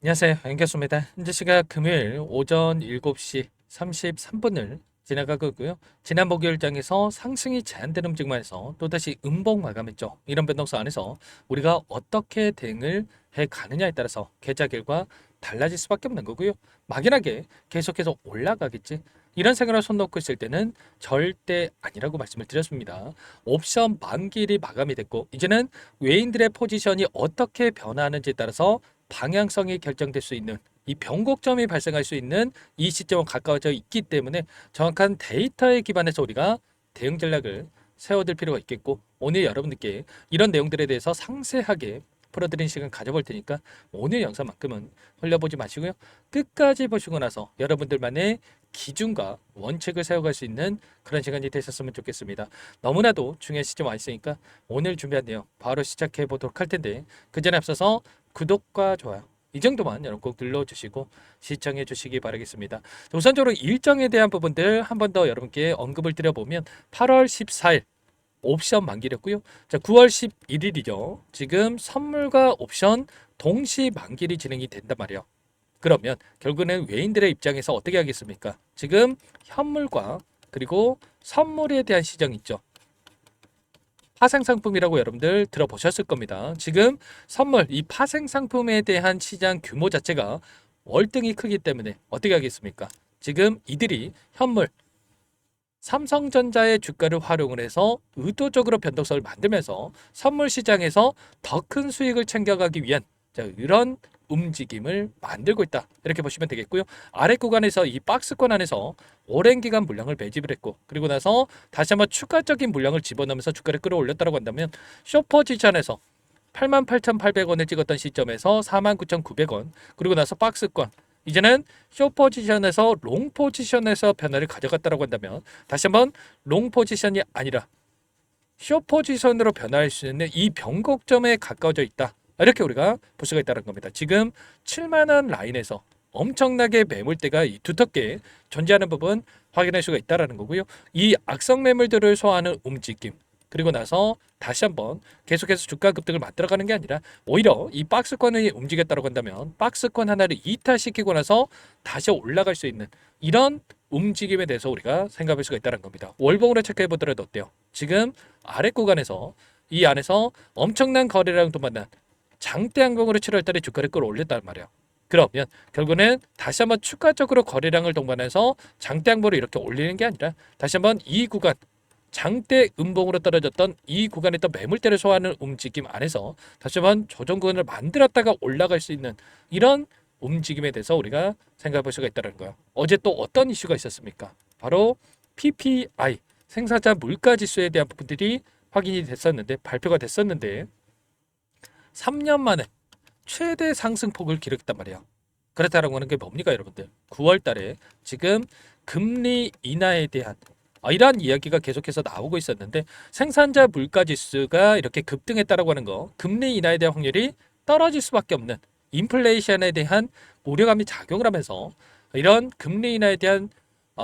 안녕하세요. 연결소입니다. 현재 시각 금요일 오전 7시 33분을 지나가고 있고요. 지난 목요일장에서 상승이 제한된 움직임만 해서 또다시 음봉 마감했죠. 이런 변동성 안에서 우리가 어떻게 대응을 해 가느냐에 따라서 계좌 결과 달라질 수밖에 없는 거고요. 막연하게 계속해서 올라가겠지. 이런 생각을 손 놓고 있을 때는 절대 아니라고 말씀을 드렸습니다. 옵션 만기일이 마감이 됐고 이제는 외인들의 포지션이 어떻게 변화하는지에 따라서 방향성이 결정될 수 있는 이 변곡점이 발생할 수 있는 이 시점은 가까워져 있기 때문에 정확한 데이터에 기반해서 우리가 대응 전략을 세워둘 필요가 있겠고, 오늘 여러분들께 이런 내용들에 대해서 상세하게 풀어드리는 시간 가져볼 테니까 오늘 영상만큼은 흘려보지 마시고요. 끝까지 보시고 나서 여러분들만의 기준과 원칙을 세워갈 수 있는 그런 시간이 되셨으면 좋겠습니다. 너무나도 중요한 시점 와 있으니까 오늘 준비한 내용 바로 시작해 보도록 할 텐데, 그 전에 앞서서 구독과 좋아요 이 정도만 여러분 꼭 눌러주시고 시청해 주시기 바라겠습니다. 우선적으로 일정에 대한 부분들 한 번 더 여러분께 언급을 드려보면 8월 14일 옵션 만기였고요. 자, 9월 11일이죠. 지금 선물과 옵션 동시 만기일이 진행이 된단 말이에요. 그러면 결국은 외인들의 입장에서 어떻게 하겠습니까? 지금 현물과 그리고 선물에 대한 시장 있죠. 파생 상품이라고 여러분들 들어보셨을 겁니다. 지금 선물, 이 파생 상품에 대한 시장 규모 자체가 월등히 크기 때문에 어떻게 하겠습니까? 지금 이들이 현물, 삼성전자의 주가를 활용을 해서 의도적으로 변동성을 만들면서 선물 시장에서 더 큰 수익을 챙겨가기 위한 이런 움직임을 만들고 있다. 이렇게 보시면 되겠고요. 아래 구간에서 이 박스권 안에서 오랜 기간 물량을 매집을 했고, 그리고 나서 다시 한번 추가적인 물량을 집어넣으면서 주가를 끌어올렸다고 한다면, 쇼포지션에서 88,800원을 찍었던 시점에서 49,900원, 그리고 나서 박스권, 이제는 쇼 포지션에서 롱 포지션에서 변화를 가져갔다고 한다면, 다시 한번 롱 포지션이 아니라 쇼 포지션으로 변화할 수 있는 이 변곡점에 가까워져 있다. 이렇게 우리가 볼 수가 있다는 겁니다. 지금 7만원 라인에서 엄청나게 매물대가 두텁게 존재하는 부분 확인할 수가 있다는 거고요. 이 악성 매물들을 소화하는 움직임, 그리고 나서 다시 한번 계속해서 주가 급등을 만들어가는 게 아니라 오히려 이 박스권을 움직였다고 한다면 박스권 하나를 이탈시키고 나서 다시 올라갈 수 있는 이런 움직임에 대해서 우리가 생각할 수가 있다는 겁니다. 월봉으로 체크해 보더라도 어때요? 지금 아래 구간에서 이 안에서 엄청난 거래량 동반한 장대 항공으로 7월달에 주가를 끌어올렸단 말이에요. 그러면 결국은 다시 한번 추가적으로 거래량을 동반해서 장대 항공으로 이렇게 올리는 게 아니라 다시 한번 이 구간 장대 음봉으로 떨어졌던 이 구간에 또 매물대를 소화하는 움직임 안에서 다시 한번 조정 구간을 만들었다가 올라갈 수 있는 이런 움직임에 대해서 우리가 생각해 볼 수가 있다는 거예요. 어제 또 어떤 이슈가 있었습니까? 바로 PPI 생산자 물가 지수에 대한 부분들이 확인이 됐었는데, 발표가 됐었는데 3년 만에 최대 상승폭을 기록했단 말이에요. 그렇다라고 하는 게 뭡니까, 여러분들? 9월 달에 지금 금리 인하에 대한 이러한 이야기가 계속해서 나오고 있었는데, 생산자 물가 지수가 이렇게 급등했다라고 하는 거, 금리 인하에 대한 확률이 떨어질 수밖에 없는 인플레이션에 대한 우려감이 작용을 하면서 이런 금리 인하에 대한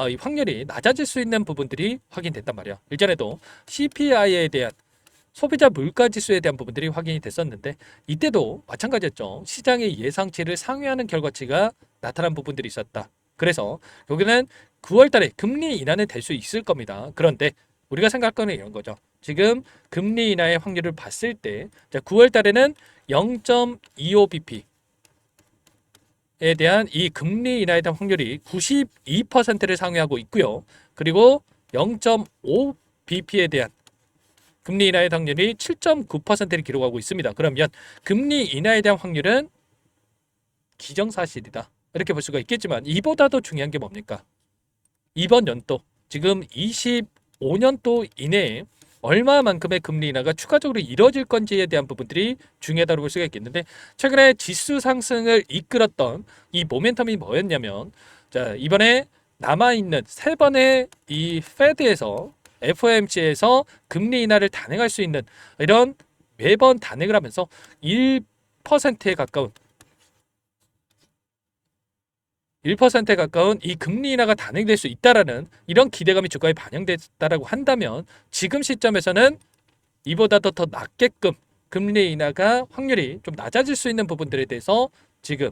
이 확률이 낮아질 수 있는 부분들이 확인됐단 말이에요. 일전에도 CPI에 대한 소비자 물가 지수에 대한 부분들이 확인이 됐었는데, 이때도 마찬가지였죠. 시장의 예상치를 상회하는 결과치가 나타난 부분들이 있었다. 그래서 여기는 9월 달에 금리 인하는 될 수 있을 겁니다. 그런데 우리가 생각할 거는 이런 거죠. 지금 금리 인하의 확률을 봤을 때 9월 달에는 0.25bp에 대한 이 금리 인하에 대한 확률이 92%를 상회하고 있고요. 그리고 0.5bp에 대한 금리 인하의 확률이 7.9%를 기록하고 있습니다. 그러면 금리 인하에 대한 확률은 기정사실이다. 이렇게 볼 수가 있겠지만, 이보다도 중요한 게 뭡니까? 이번 연도, 지금 25년도 이내에 얼마만큼의 금리 인하가 추가적으로 이뤄질 건지에 대한 부분들이 중요하다고 볼 수가 있겠는데, 최근에 지수 상승을 이끌었던 이 모멘텀이 뭐였냐면, 이번에 남아있는 세 번의 이 페드에서 FOMC에서 금리 인하를 단행할 수 있는 이런 매번 단행을 하면서 1%에 가까운 1%에 가까운 이 금리 인하가 단행될 수 있다라는 이런 기대감이 주가에 반영됐다라고 한다면, 지금 시점에서는 이보다도 더 낮게끔 금리 인하가 확률이 좀 낮아질 수 있는 부분들에 대해서 지금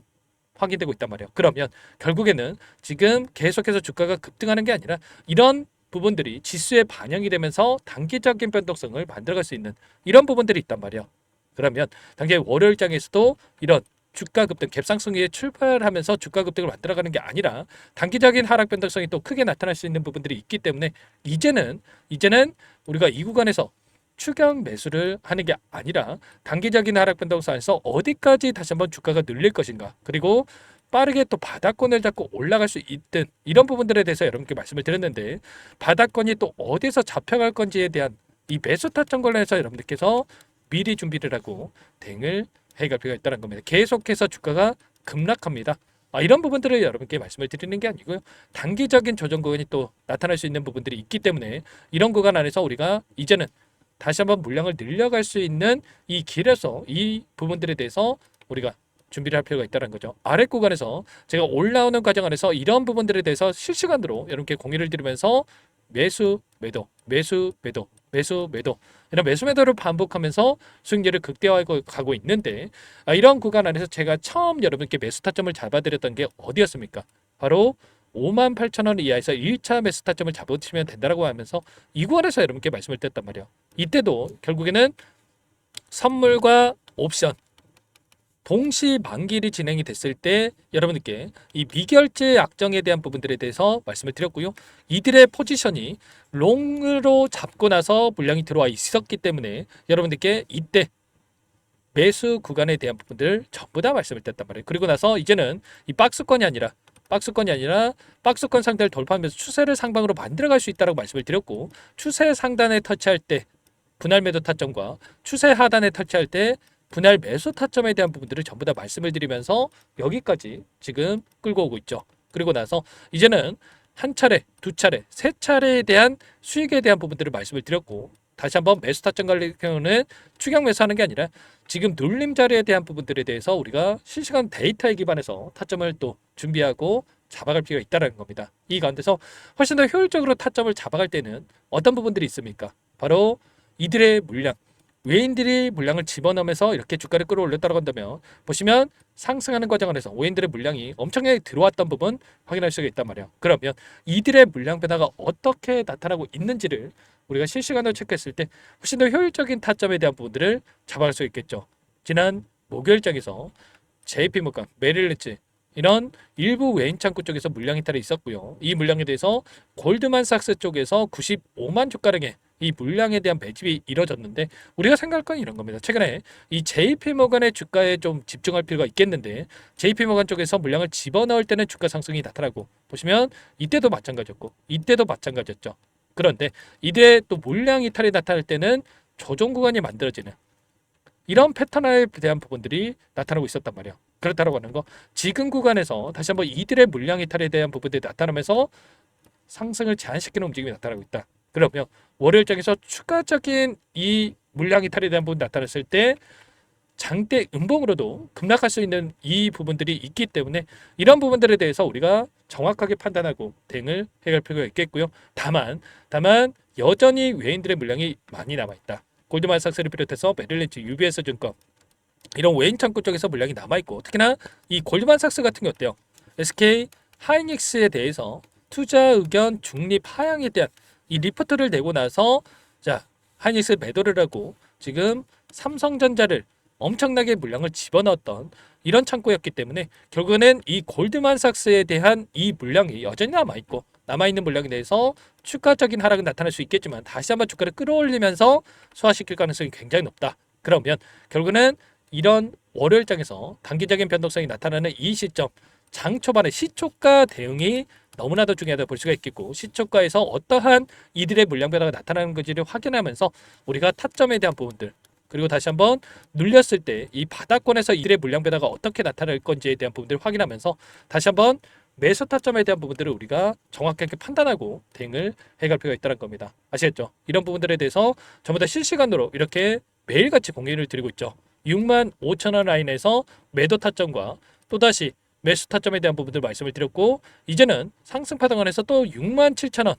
확인되고 있단 말이에요. 그러면 결국에는 지금 계속해서 주가가 급등하는 게 아니라 이런 부분들이 지수에 반영이 되면서 단기적인 변동성을 만들어갈 수 있는 이런 부분들이 있단 말이에요. 그러면 당장 월요일장에서도 이런 주가 급등 갭상승에 출발하면서 주가 급등을 만들어가는 게 아니라 단기적인 하락 변동성이 또 크게 나타날 수 있는 부분들이 있기 때문에 이제는 우리가 이 구간에서 추격 매수를 하는 게 아니라 단기적인 하락 변동성에서 어디까지 다시 한번 주가가 늘릴 것인가, 그리고 빠르게 또 바닥권을 잡고 올라갈 수 있든 이런 부분들에 대해서 여러분께 말씀을 드렸는데, 바닥권이 또 어디서 잡혀갈 건지에 대한 이 매수 타점 관련해서 여러분들께서 미리 준비를 하고 대응을 해갈 필요가 있다는 겁니다. 계속해서 주가가 급락합니다. 이런 부분들을 여러분께 말씀을 드리는 게 아니고요. 단기적인 조정 구간이 또 나타날 수 있는 부분들이 있기 때문에 이런 구간 안에서 우리가 이제는 다시 한번 물량을 늘려갈 수 있는 이 길에서 이 부분들에 대해서 우리가 준비를 할 필요가 있다는 거죠. 아래 구간에서 제가 올라오는 과정 안에서 이런 부분들에 대해서 실시간으로 여러분께 공유를 드리면서 매수, 매도, 매수, 매도, 매수, 매도 이런 매수, 매도를 반복하면서 수익률을 극대화하고 가고 있는데, 이런 구간 안에서 제가 처음 여러분께 매수 타점을 잡아드렸던 게 어디였습니까? 바로 58,000원 이하에서 1차 매수 타점을 잡으시면 된다라고 하면서 이 구간에서 여러분께 말씀을 드렸단 말이에요. 이때도 결국에는 선물과 옵션 동시 만기일이 진행이 됐을 때 여러분들께 이 미결제 약정에 대한 부분들에 대해서 말씀을 드렸고요. 이들의 포지션이 롱으로 잡고 나서 물량이 들어와 있었기 때문에 여러분들께 이때 매수 구간에 대한 부분들 전부 다 말씀을 드렸단 말이에요. 그리고 나서 이제는 이 박스권이 아니라 박스권 상태를 돌파하면서 추세를 상방으로 만들어갈 수 있다고 말씀을 드렸고, 추세 상단에 터치할 때 분할 매도 타점과 추세 하단에 터치할 때 분할 매수 타점에 대한 부분들을 전부 다 말씀을 드리면서 여기까지 지금 끌고 오고 있죠. 그리고 나서 이제는 한 차례, 두 차례, 세 차례에 대한 수익에 대한 부분들을 말씀을 드렸고, 다시 한번 매수 타점 관리 경우는 추격 매수하는 게 아니라 지금 눌림 자리에 대한 부분들에 대해서 우리가 실시간 데이터에 기반해서 타점을 또 준비하고 잡아갈 필요가 있다는 겁니다. 이 가운데서 훨씬 더 효율적으로 타점을 잡아갈 때는 어떤 부분들이 있습니까? 바로 이들의 물량, 외인들이 물량을 집어넣으면서 이렇게 주가를 끌어올렸다고 한다면 보시면 상승하는 과정 안에서 외인들의 물량이 엄청나게 들어왔던 부분 확인할 수가 있단 말이에요. 그러면 이들의 물량 변화가 어떻게 나타나고 있는지를 우리가 실시간으로 체크했을 때 훨씬 더 효율적인 타점에 대한 부분들을 잡아갈 수 있겠죠. 지난 목요일장에서 JP모건, 메릴린치 이런 일부 외인 창구 쪽에서 물량 이탈이 있었고요. 이 물량에 대해서 골드만삭스 쪽에서 95만 주가량의 이 물량에 대한 매집이 이뤄졌는데, 우리가 생각할 건 이런 겁니다. 최근에 이 JP모건의 주가에 좀 집중할 필요가 있겠는데, JP모건 쪽에서 물량을 집어넣을 때는 주가 상승이 나타나고, 보시면 이때도 마찬가지였고 이때도 마찬가지였죠. 그런데 이때 또 물량 이탈이 나타날 때는 조정 구간이 만들어지는 이런 패턴에 대한 부분들이 나타나고 있었단 말이에요. 그렇다고 하는 거, 지금 구간에서 다시 한번 이들의 물량 이탈에 대한 부분들이 나타나면서 상승을 제한시키는 움직임이 나타나고 있다. 그러면 월요일장에서 추가적인 이 물량 이탈에 대한 부분이 나타났을 때 장대 음봉으로도 급락할 수 있는 이 부분들이 있기 때문에 이런 부분들에 대해서 우리가 정확하게 판단하고 대응을 해갈 필요가 있겠고요. 다만 여전히 외인들의 물량이 많이 남아있다. 골드만삭스를 비롯해서 메릴린치, UBS 증권 이런 외인 창구 쪽에서 물량이 남아있고, 특히나 이 골드만삭스 같은 게 어때요? SK 하이닉스에 대해서 투자 의견 중립 하향에 대한 이 리포트를 내고 나서 자 하이닉스 매도를 하고 지금 삼성전자를 엄청나게 물량을 집어넣었던 이런 창구였기 때문에 결국에는 이 골드만삭스에 대한 이 물량이 여전히 남아있고, 남아있는 물량에 대해서 추가적인 하락은 나타날 수 있겠지만 다시 한번 주가를 끌어올리면서 소화시킬 가능성이 굉장히 높다. 그러면 결국에는 이런 월요일장에서 단기적인 변동성이 나타나는 이 시점, 장 초반에 시초가 대응이 너무나도 중요하다 볼 수가 있겠고, 시초가에서 어떠한 이들의 물량 변화가 나타나는 건지를 확인하면서 우리가 타점에 대한 부분들, 그리고 다시 한번 눌렸을 때 이 바닥권에서 이들의 물량 변화가 어떻게 나타날 건지에 대한 부분들을 확인하면서 다시 한번 매수 타점에 대한 부분들을 우리가 정확하게 판단하고 대응을 해갈 필요가 있다는 겁니다. 아시겠죠? 이런 부분들에 대해서 전부 다 실시간으로 이렇게 매일같이 공유를 드리고 있죠. 65,000원 라인에서 매도 타점과 또다시 매수 타점에 대한 부분들 말씀을 드렸고, 이제는 상승 파동안에서 또 67,000원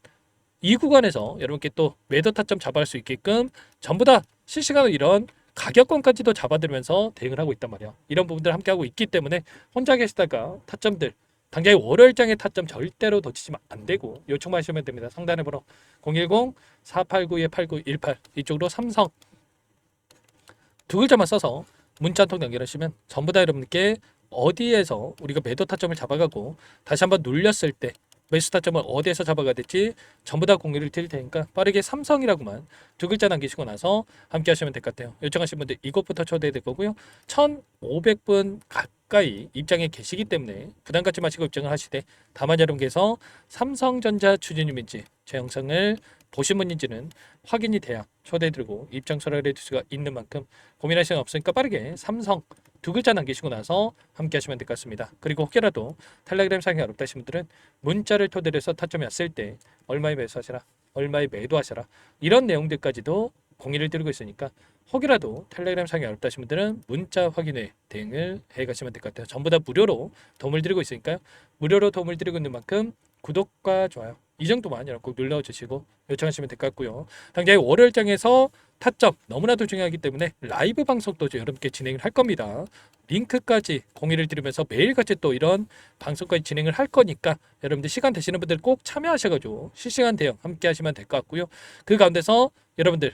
이 구간에서 여러분께 또 매도 타점 잡아갈 수 있게끔 전부 다 실시간으로 이런 가격권까지도 잡아들면서 대응을 하고 있단 말이야. 이런 부분들 함께 하고 있기 때문에 혼자 계시다가 타점들 당장의 월요일장의 타점 절대로 놓치시면 안 되고 요청만 하시면 됩니다. 상단에 번호 010-4892-8918 이쪽으로 삼성 두 글자만 써서 문자 한 통 연결하시면 전부 다 여러분께 어디에서 우리가 매도 타점을 잡아가고 다시 한번 눌렸을 때 매수 타점을 어디에서 잡아가야 될지 전부 다 공유를 드릴 테니까 빠르게 삼성이라고만 두 글자 남기시고 나서 함께 하시면 될 것 같아요. 요청하신 분들 이곳부터 초대해 될 거고요. 1,500분 가까이 입장에 계시기 때문에 부담 갖지 마시고 입장을 하시되 다만 여러분께서 삼성전자 추진님인지 제 영상을 보신 분인지는 확인이 돼야 초대해드리고 입장 설화를 해줄 수가 있는 만큼 고민할 시간 없으니까 빠르게 삼성 두 글자 남기시고 나서 함께 하시면 될 것 같습니다. 그리고 혹여라도 텔레그램 사용이 어렵다 하신 분들은 문자를 토대로 해서 타점이 왔을 때 얼마에 매수하시라, 얼마에 매도하시라 이런 내용들까지도 공유를 드리고 있으니까 혹이라도 텔레그램 사용이 어렵다 하신 분들은 문자 확인에 대응을 해가시면 될 것 같아요. 전부 다 무료로 도움을 드리고 있으니까요. 무료로 도움을 드리고 있는 만큼 구독과 좋아요 이 정도만 여러분 꼭 눌러주시고 요청하시면 될 것 같고요. 당장의 월요일장에서 타점 너무나도 중요하기 때문에 라이브 방송도 여러분께 진행을 할 겁니다. 링크까지 공유를 드리면서 매일같이 또 이런 방송까지 진행을 할 거니까 여러분들 시간 되시는 분들 꼭 참여하셔가지고 실시간 대응 함께 하시면 될 것 같고요. 그 가운데서 여러분들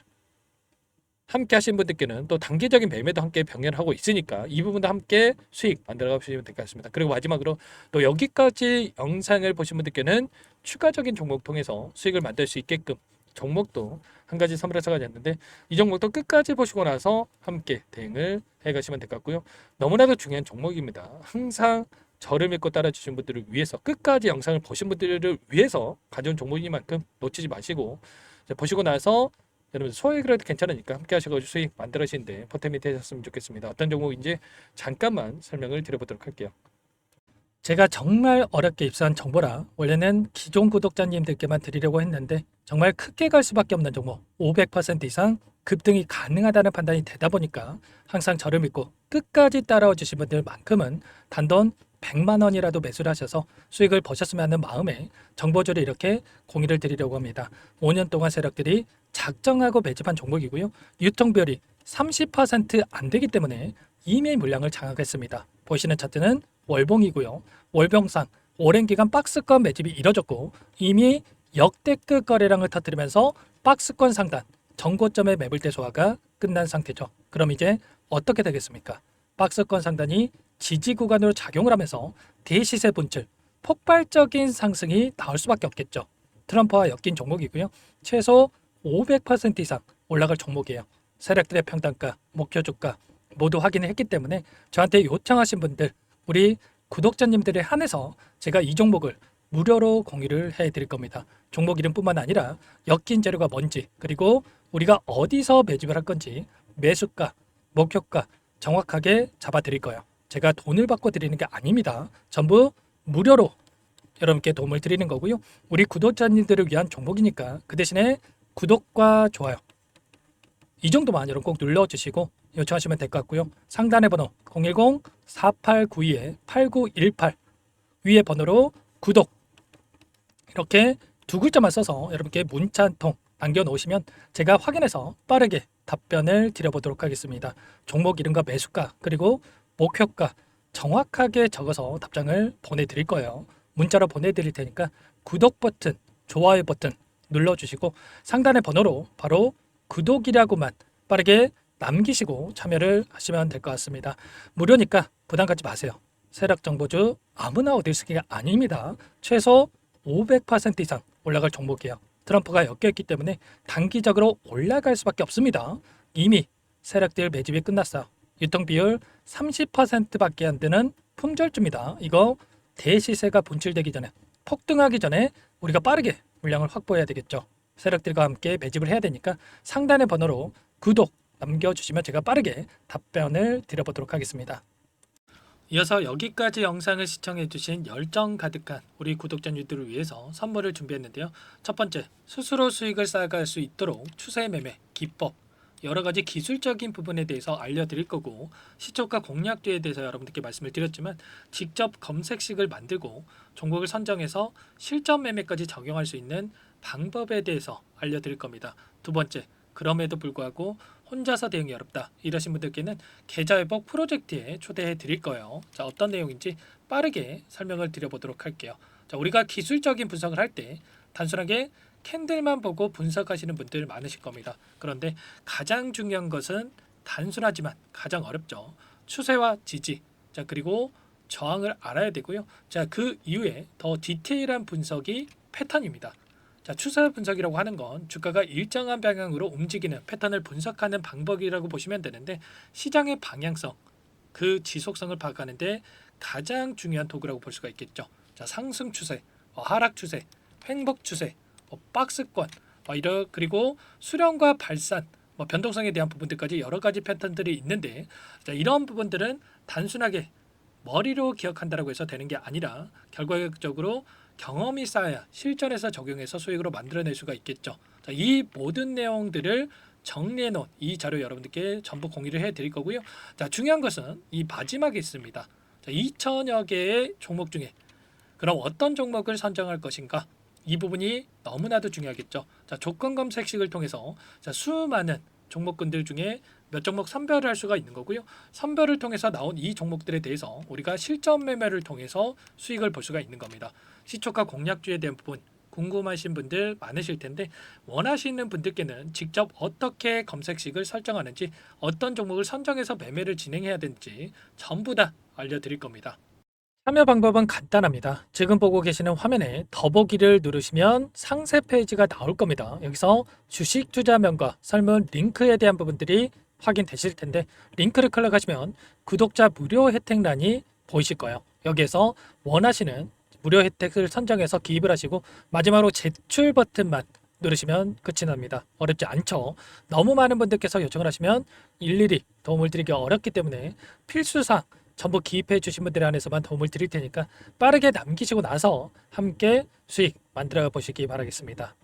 함께 하신 분들께는 또 단기적인 매매도 함께 병행을 하고 있으니까 이 부분도 함께 수익 만들어 가시면 될 것 같습니다. 그리고 마지막으로 또 여기까지 영상을 보신 분들께는 추가적인 종목 통해서 수익을 만들 수 있게끔 종목도 한 가지 선물해서 가졌는데 이 종목도 끝까지 보시고 나서 함께 대응을 해 가시면 될 것 같고요. 너무나도 중요한 종목입니다. 항상 저를 믿고 따라주신 분들을 위해서 끝까지 영상을 보신 분들을 위해서 가져온 종목이니만큼 놓치지 마시고 보시고 나서 여러분 소액이라도 괜찮으니까 함께 하셔가지고 수익 만들어지는데 보탬이 되셨으면 좋겠습니다. 어떤 종목인지 잠깐만 설명을 드려보도록 할게요. 제가 정말 어렵게 입수한 정보라 원래는 기존 구독자님들께만 드리려고 했는데 정말 크게 갈 수밖에 없는 종목 500% 이상 급등이 가능하다는 판단이 되다 보니까 항상 저를 믿고 끝까지 따라와 주신 분들만큼은 단돈 100만 원이라도 매수를 하셔서 수익을 보셨으면 하는 마음에 정보조를 이렇게 공유를 드리려고 합니다. 5년 동안 세력들이 작정하고 매집한 종목이고요. 유통비율이 30%안 되기 때문에 이미 물량을 장악했습니다. 보시는 차트는 월봉이고요. 월봉상 오랜 기간 박스권 매집이 이뤄졌고 이미 역대급 거래량을 터뜨리면서 박스권 상단 전고점의 매물대 소화가 끝난 상태죠. 그럼 이제 어떻게 되겠습니까? 박스권 상단이 지지 구간으로 작용을 하면서 대시세 분출, 폭발적인 상승이 나올 수밖에 없겠죠. 트럼프와 엮인 종목이고요. 최소 500% 이상 올라갈 종목이에요. 세력들의 평단가, 목표 주가 모두 확인을 했기 때문에 저한테 요청하신 분들, 우리 구독자님들에 한해서 제가 이 종목을 무료로 공유를 해드릴 겁니다. 종목 이름뿐만 아니라 엮인 재료가 뭔지, 그리고 우리가 어디서 매집을 할 건지, 매수가, 목표가 정확하게 잡아드릴 거예요. 제가 돈을 받고 드리는 게 아닙니다. 전부 무료로 여러분께 도움을 드리는 거고요. 우리 구독자님들을 위한 종목이니까 그 대신에 구독과 좋아요 이 정도만 여러분 꼭 눌러주시고 요청하시면 될 것 같고요. 상단의 번호 010-4892-8918 위에 번호로 구독 이렇게 두 글자만 써서 여러분께 문자 한 통 남겨놓으시면 제가 확인해서 빠르게 답변을 드려보도록 하겠습니다. 종목 이름과 매수가 그리고 목표가 정확하게 적어서 답장을 보내드릴 거예요. 문자로 보내드릴 테니까 구독 버튼, 좋아요 버튼 눌러주시고 상단의 번호로 바로 구독이라고만 빠르게 남기시고 참여를 하시면 될 것 같습니다. 무료니까 부담 갖지 마세요. 세력 정보주 아무나 얻을 수 있는 게 아닙니다. 최소 500% 이상 올라갈 종목이에요. 트럼프가 엮여있기 때문에 단기적으로 올라갈 수밖에 없습니다. 이미 세력들 매집이 끝났어요. 유통비율 30%밖에 안 되는 품절주입니다. 이거 대시세가 분출되기 전에 폭등하기 전에 우리가 빠르게 물량을 확보해야 되겠죠. 세력들과 함께 매집을 해야 되니까 상단의 번호로 구독 남겨주시면 제가 빠르게 답변을 드려보도록 하겠습니다. 이어서 여기까지 영상을 시청해주신 열정 가득한 우리 구독자님들을 위해서 선물을 준비했는데요. 첫 번째, 스스로 수익을 쌓아갈 수 있도록 추세 매매 기법 여러가지 기술적인 부분에 대해서 알려드릴 거고 시초가 공략도에 대해서 여러분들께 말씀을 드렸지만 직접 검색식을 만들고 종목을 선정해서 실전 매매까지 적용할 수 있는 방법에 대해서 알려드릴 겁니다. 두 번째, 그럼에도 불구하고 혼자서 대응이 어렵다 이러신 분들께는 계좌회복 프로젝트에 초대해 드릴 거예요. 자, 어떤 내용인지 빠르게 설명을 드려보도록 할게요. 자, 우리가 기술적인 분석을 할 때 단순하게 캔들만 보고 분석하시는 분들 많으실 겁니다. 그런데 가장 중요한 것은 단순하지만 가장 어렵죠. 추세와 지지, 자, 그리고 저항을 알아야 되고요. 자, 그 이후에 더 디테일한 분석이 패턴입니다. 자, 추세 분석이라고 하는 건 주가가 일정한 방향으로 움직이는 패턴을 분석하는 방법이라고 보시면 되는데, 시장의 방향성, 그 지속성을 파악하는데 가장 중요한 도구라고 볼 수가 있겠죠. 자, 상승 추세, 하락 추세, 횡복 추세, 박스권, 그리고 수렴과 발산, 변동성에 대한 부분들까지 여러 가지 패턴들이 있는데, 자, 이런 부분들은 단순하게 머리로 기억한다라고 해서 되는 게 아니라 결과적으로 경험이 쌓아야 실전에서 적용해서 수익으로 만들어낼 수가 있겠죠. 자, 이 모든 내용들을 정리해 놓은 이 자료 여러분들께 전부 공유를 해 드릴 거고요. 자, 중요한 것은 이 마지막에 있습니다. 자, 2천여 개의 종목 중에 그럼 어떤 종목을 선정할 것인가? 이 부분이 너무나도 중요하겠죠. 자, 조건 검색식을 통해서 자, 수많은 종목군들 중에 몇 종목 선별을 할 수가 있는 거고요. 선별을 통해서 나온 이 종목들에 대해서 우리가 실전 매매를 통해서 수익을 볼 수가 있는 겁니다. 시초가 공략주에 대한 부분 궁금하신 분들 많으실 텐데, 원하시는 분들께는 직접 어떻게 검색식을 설정하는지, 어떤 종목을 선정해서 매매를 진행해야 되는지 전부 다 알려드릴 겁니다. 참여 방법은 간단합니다. 지금 보고 계시는 화면에 더보기를 누르시면 상세 페이지가 나올 겁니다. 여기서 주식 투자명과 설문 링크에 대한 부분들이 확인되실 텐데, 링크를 클릭하시면 구독자 무료 혜택란이 보이실 거예요. 여기에서 원하시는 무료 혜택을 선정해서 기입을 하시고 마지막으로 제출 버튼만 누르시면 끝이 납니다. 어렵지 않죠? 너무 많은 분들께서 요청을 하시면 일일이 도움을 드리기 어렵기 때문에 필수사항 전부 기입해 주신 분들 안에서만 도움을 드릴 테니까 빠르게 남기시고 나서 함께 수익 만들어 보시기 바라겠습니다.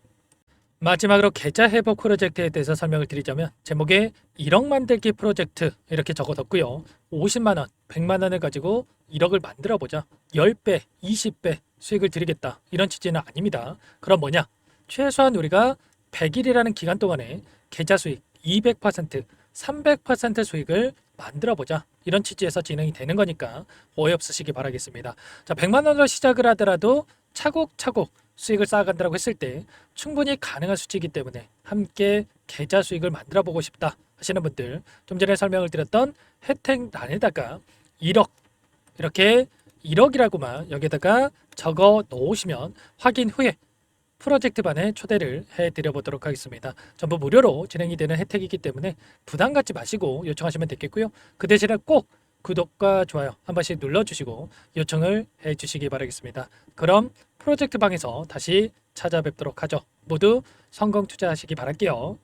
마지막으로 계좌 회복 프로젝트에 대해서 설명을 드리자면, 제목에 1억 만들기 프로젝트 이렇게 적어뒀고요. 50만 원, 100만 원을 가지고 1억을 만들어 보자. 10배, 20배 수익을 드리겠다. 이런 취지는 아닙니다. 그럼 뭐냐? 최소한 우리가 100일이라는 기간 동안에 계좌 수익 200%, 300% 수익을 만들어 보자. 이런 취지에서 진행이 되는 거니까 오해 없으시기 바라겠습니다. 자, 100만 원으로 시작을 하더라도 차곡차곡 수익을 쌓아간다고 했을 때 충분히 가능한 수치이기 때문에 함께 계좌 수익을 만들어 보고 싶다 하시는 분들, 좀 전에 설명을 드렸던 혜택란에다가 1억, 이렇게 1억이라고만 여기다가 적어 놓으시면 확인 후에 프로젝트반에 초대를 해드려 보도록 하겠습니다. 전부 무료로 진행이 되는 혜택이기 때문에 부담 갖지 마시고 요청하시면 되겠고요. 그 대신에 꼭 구독과 좋아요 한 번씩 눌러주시고 요청을 해주시기 바라겠습니다. 그럼 프로젝트 방에서 다시 찾아뵙도록 하죠. 모두 성공 투자하시기 바랄게요.